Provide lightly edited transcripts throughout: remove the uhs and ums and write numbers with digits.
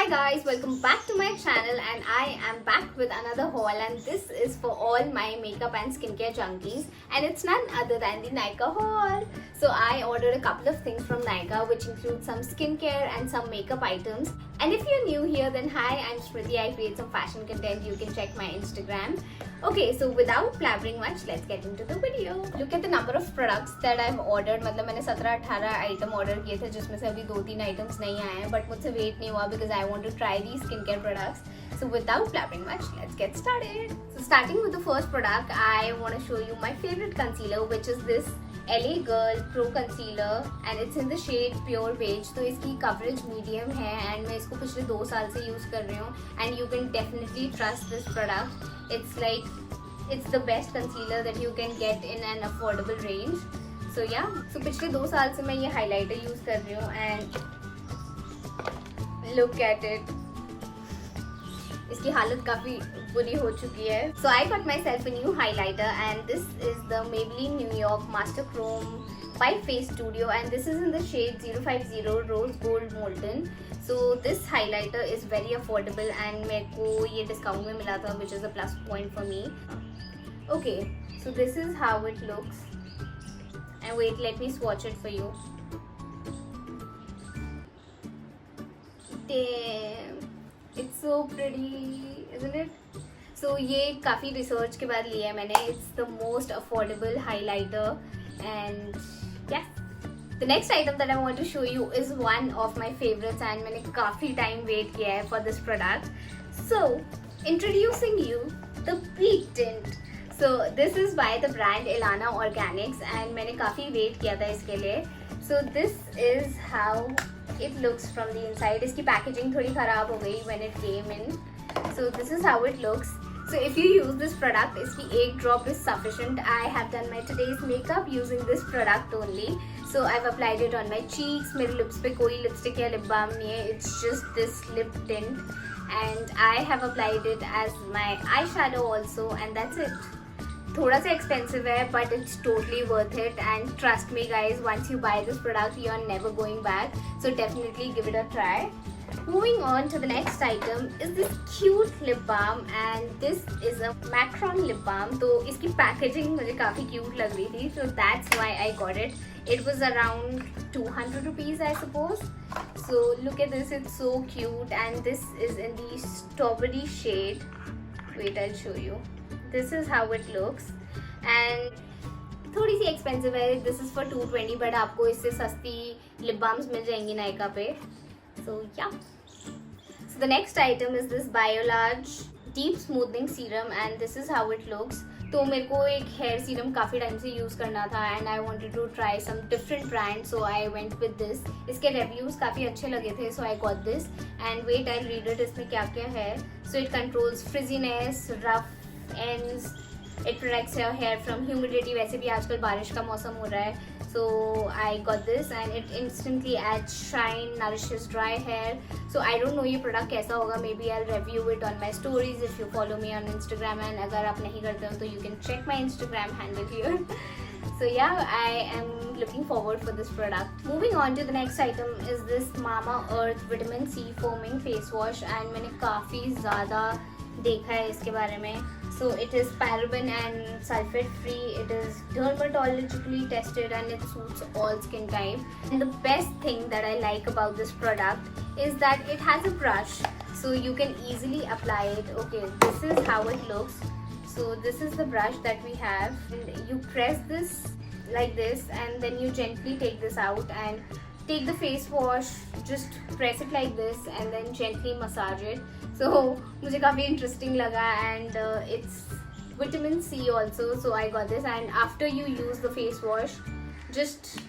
Hi guys, welcome back to my channel and I am back with another haul, and this is for all my makeup and skincare junkies, and it's none other than the Nykaa haul. So I ordered a couple of things from Nykaa, which include some skincare and some makeup items. And if you're new here, then hi, I'm Smriti. I create some fashion content. You can check my Instagram. Okay, so without blabbering much, let's get into the video. Look at the number of products that I've ordered. मतलब मैंने 17-18 item order किए थे, जिसमें से अभी 2-3 items नहीं आए हैं, बट मुझसे वेट नहीं हुआ because I want to try these skincare products. So without blabbering much, let's get started. So starting with the first product, I want to show you my favorite concealer, which is this LA Girl Pro Concealer, and it's in the shade Pure Beige. तो इसकी coverage medium है and मैं इसको पिछले 2 साल से use कर रही हूँ, and you can definitely trust this product. It's the best concealer that you can get in an affordable range. So yeah, so पिछले 2 साल से मैं ये highlighter use कर रही हूँ and look at it. इसकी हालत काफी बुरी हो चुकी है. So I got myself a new highlighter, and this is the Maybelline New York Master Chrome by Face Studio, and this is in the shade 050 Rose Gold Molten. So this highlighter is very affordable and मेरे को ये discount में मिला था, which is a plus point for me. Okay, so this is how it looks. And wait, let me swatch it for you. Damn, it's so pretty, isn't it? So ये काफ़ी research के बाद लिया है मैंने. It's the most affordable highlighter, and yeah. The next item that I want to show you is one of my favorites, and मैंने काफ़ी time wait किया है for this product. So introducing you the Peak Tint. So this is by the brand Ilana Organics, and मैंने काफ़ी wait किया था इसके लिए. So this is how it looks from the inside. इसकी packaging थोड़ी ख़राब हो गई when it came in. So this is how it looks. So if you use this product, इसकी एक drop is sufficient. I have done my today's makeup using this product only. So I've applied it on my cheeks. मेरे lips पे कोई lipstick या lip balm नहीं है. It's just this lip tint, and I have applied it as my eyeshadow also, and that's it. थोड़ा सा expensive है, but it's totally worth it. And trust me guys, once you buy this product, you're never going back. So definitely give it a try. Moving on to the next item is this cute lip balm, and this is a Macron lip balm. तो इसकी packaging मुझे काफ़ी cute लग रही थी, so that's why I got it. It was around 200 rupees, I suppose. So look at this, it's so cute, and this is in the strawberry shade. Wait, I'll show you. This is how it looks, and थोड़ी सी expensive है. This is for 220, but आपको इससे सस्ती lip balms मिल जाएंगी Nykaa पे. So yeah. So the next item is this Biolage Deep Smoothing Serum, and this is how it looks. तो मेरे को एक हेयर सीरम काफ़ी टाइम से यूज़ करना था, and I wanted to try some different brands, so I went with this. इसके reviews काफ़ी अच्छे लगे थे, so I got this. And wait, I'll read it. इसमें क्या क्या है. So it controls frizziness, rough ends. It protects your hair from humidity. वैसे भी आजकल बारिश का मौसम हो रहा है. So I got this, and it instantly adds shine, nourishes dry hair. So I don't know ये product कैसा होगा. Maybe I'll review it on my stories if you follow me on Instagram. And अगर आप नहीं करते हो तो you can check my Instagram handle here. So yeah, I am looking forward for this product. Moving on to the next item is this Mama Earth Vitamin C Foaming Face Wash, and मैंने काफ़ी ज़्यादा देखा है इसके बारे में. So it is paraben and sulfate free. It is dermatologically tested, and it suits all skin type. And the best thing that I like about this product is that it has a brush, so you can easily apply it. Okay, this is how it looks. So this is the brush that we have, and you press this like this, and then you gently take this out and take the face wash, just press it like this, and then gently massage it. So मुझे काफ़ी interesting लगा, and it's vitamin C also, so I got this. And after you use the face wash, just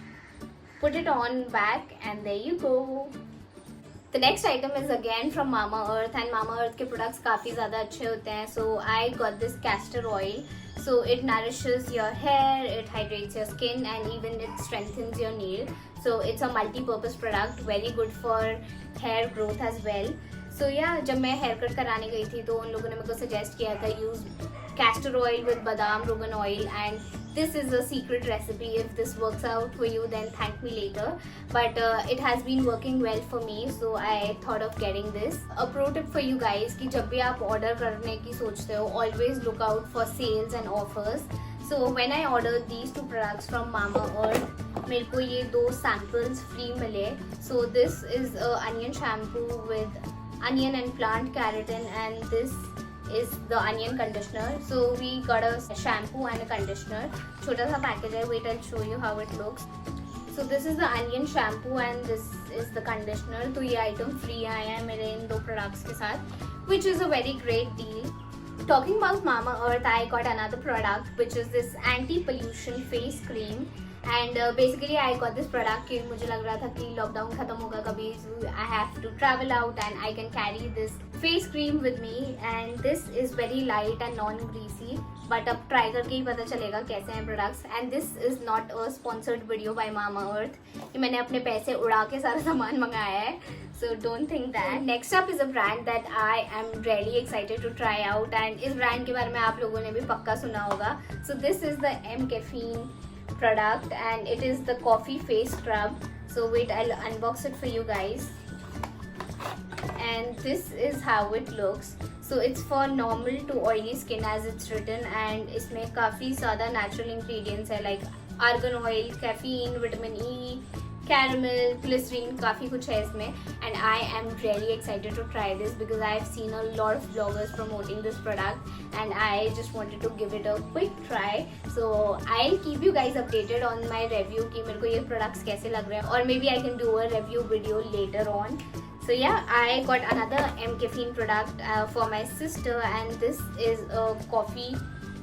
put it on back, and there you go. The next item is again from Mama Earth, and Mama Earth के products काफ़ी ज़्यादा अच्छे होते हैं. So I got this castor oil. So it nourishes your hair, it hydrates your skin, and even it strengthens your nail. So it's a multi-purpose product, very good for hair growth as well. सो या जब मैं hair cut कराने गई थी तो उन लोगों ने मेरे को सजेस्ट किया था use castor oil with badam rogan oil, and this is a secret recipe. If this works out for you then thank me later, but it has been working well for me, so I thought of getting this. A pro tip for you guys कि जब भी आप order करने की सोचते हो, always look out for sales and offers. So when I ordered these two products from Mamaearth, मेरे को ये 2 samples free मिले. So this is a onion shampoo with onion and plant keratin, and this is the onion conditioner. So we got a shampoo and a conditioner. छोटा सा package है. Wait, I'll show you how it looks. So this is the onion shampoo and this is the conditioner. तो ये item free आया है मेरे इन 2 products के साथ, which is a very great deal. Talking about Mamaearth, I got another product which is this anti-pollution face cream. And basically I got this product कि मुझे लग रहा था कि लॉकडाउन खत्म होगा कभी, I have to travel out and I can carry this face cream with me, and this is very light and non-greasy. But अब try करके ही पता चलेगा कैसे हैं products. And this is not a sponsored video by Mamaearth. ये मैंने अपने पैसे उड़ा के सारा सामान मंगाया है, so don't think that. Next up is a brand that I am really excited to try out, and इस brand के बारे में आप लोगों ने भी पक्का सुना होगा. So this is the M Caffeine product, and it is the coffee face scrub. So wait, I'll unbox it for you guys, and this is how it looks. So it's for normal to oily skin as it's written, and इसमें काफ़ी ज़्यादा natural ingredients है like argan oil, caffeine, vitamin E, caramel, glycerin, काफ़ी कुछ है इसमें. And I am really excited to try this because I have seen a lot of bloggers promoting this product, and I just wanted to give it a quick try. So I'll keep you guys updated on my review कि मेरे को ये products कैसे लग रहे हैं, or maybe I can do a review video later on. So yeah, I got another M Caffeine product for my sister, and this is a coffee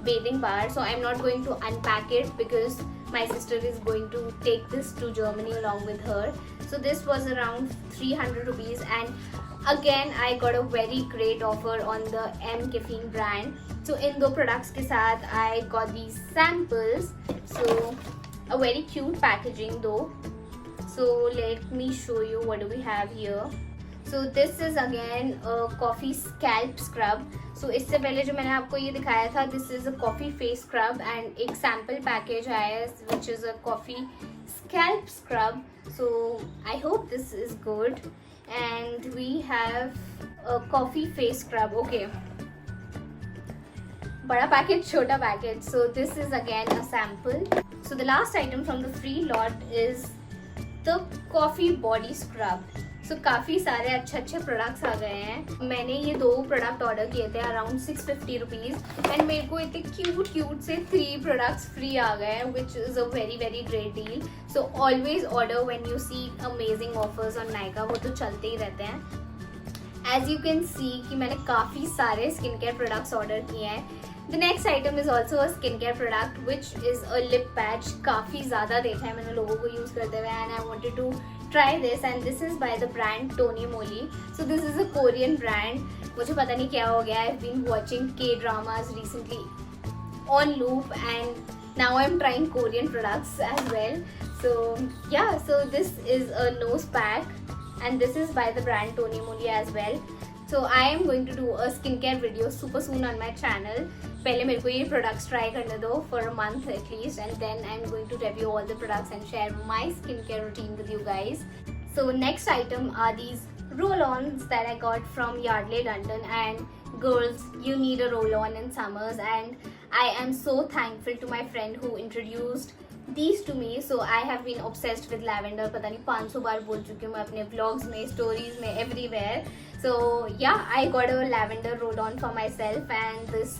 bathing bar. So I'm not going to unpack it because my sister is going to take this to Germany along with her. So this was around 300 rupees, and again I got a very great offer on the M Caffeine brand. So in दो products के साथ I got these samples. So a very cute packaging though. So let me show you what do we have here. So this is again a coffee scalp scrub. So इससे पहले जो मैंने आपको ये दिखाया था, this is a coffee face scrub, and एक sample package आया है which is a coffee scalp scrub. So I hope this is good. And we have a coffee face scrub. Okay, बड़ा package, छोटा package. So this is again a sample. So the last item from the free lot is the coffee body scrub. So काफ़ी सारे अच्छे products आ गए हैं. मैंने ये 2 product order किए थे अराउंड 650 रुपीज़, एंड मेरे को इतने क्यूट से 3 प्रोडक्ट्स फ्री आ गए हैं, which is a very great deal. So always order when you see amazing offers on Nykaa, वो तो चलते ही रहते हैं. एज यू कैन सी कि मैंने काफ़ी सारे स्किन केयर प्रोडक्ट्स ऑर्डर किए हैं. The next item is also a skincare product, which is a lip patch. काफ़ी ज़्यादा देखा है मैंने लोगों को यूज़ करते हुए, and I wanted to try this, and this is by the brand Tony Moly. So this is a Korean brand. मुझे पता नहीं क्या हो गया. I've been watching K-dramas recently on loop, and now I'm trying Korean products as well. So yeah, so this is a nose pack, and this is by the brand Tony Moly as well. So I am going to do a skincare video super soon on my channel. पहले मेरे को ये products try करने दो for a month at least, and then I'm going to review all the products and share my skincare routine with you guys. So next item are these roll-ons that I got from Yardley London, and girls, you need a roll-on in summers, and I am so thankful to my friend who introduced these to me. So I have been obsessed with lavender. पता नहीं 500 बार बोल चुकी हूँ मैं अपने vlogs में, stories में, everywhere. So yeah, I got a lavender roll-on for myself and this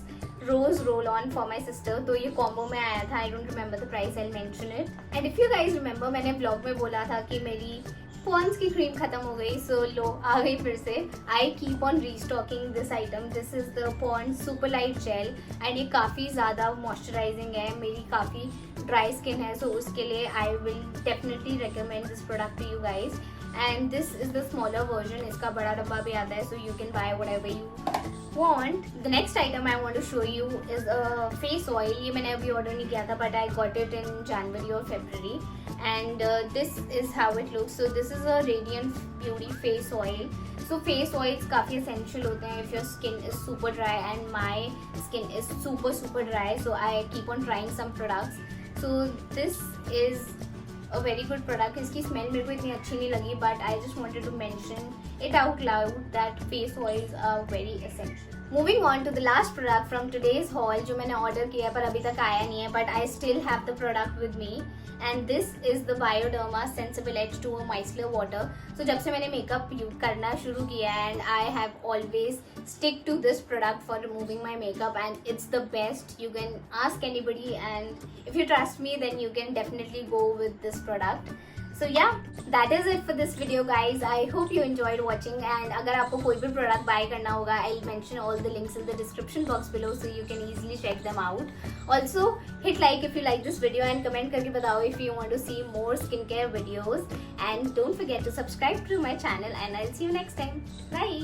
rose roll-on for my sister. तो ये combo में आया था. I don't remember the price, I'll mention it. And if you guys remember, मैंने vlog में बोला था कि मेरी पॉन्ड्स की क्रीम खत्म हो गई, सो लो आ गई फिर से. I keep on restocking this item. This is the Pond's super light gel, and ये काफ़ी ज़्यादा मॉइस्चराइजिंग है. मेरी काफ़ी ड्राई स्किन है, सो उसके लिए I will definitely recommend this product to you guys. And this is the smaller version. इसका बड़ा डब्बा भी आता है, so you can buy whatever you want. The next item I want to show you is a face oil. ये मैंने अभी order नहीं किया था, but I got it in January or February, and this is how it looks. So this is a Radiant Beauty face oil. So face oils काफ़ी essential होते हैं if your skin is super dry and my skin is super dry, so I keep on trying some products. So this is a very good product. इसकी smell मेरे को इतनी अच्छी नहीं लगी, but I just wanted to mention it out loud that face oils are very essential. Moving on to the last product from today's haul, जो मैंने order किया पर अभी तक आया नहीं है, but I still have the product with me, and this is the Bioderma sensible H2O micellar water. So जब से मैंने मेकअप करना शुरू किया and I have always stick to this product for removing my makeup and it's the best. You can ask anybody and if you trust me then you can definitely go with this product. So yeah, that is it for this video guys. I hope you enjoyed watching, and अगर आपको कोई भी product buy करना होगा, I'll mention all the links in the description box below so you can easily check them out. Also hit like if you like this video and comment करके बताओ if you want to see more skincare videos, and don't forget to subscribe to my channel, and I'll see you next time. Bye.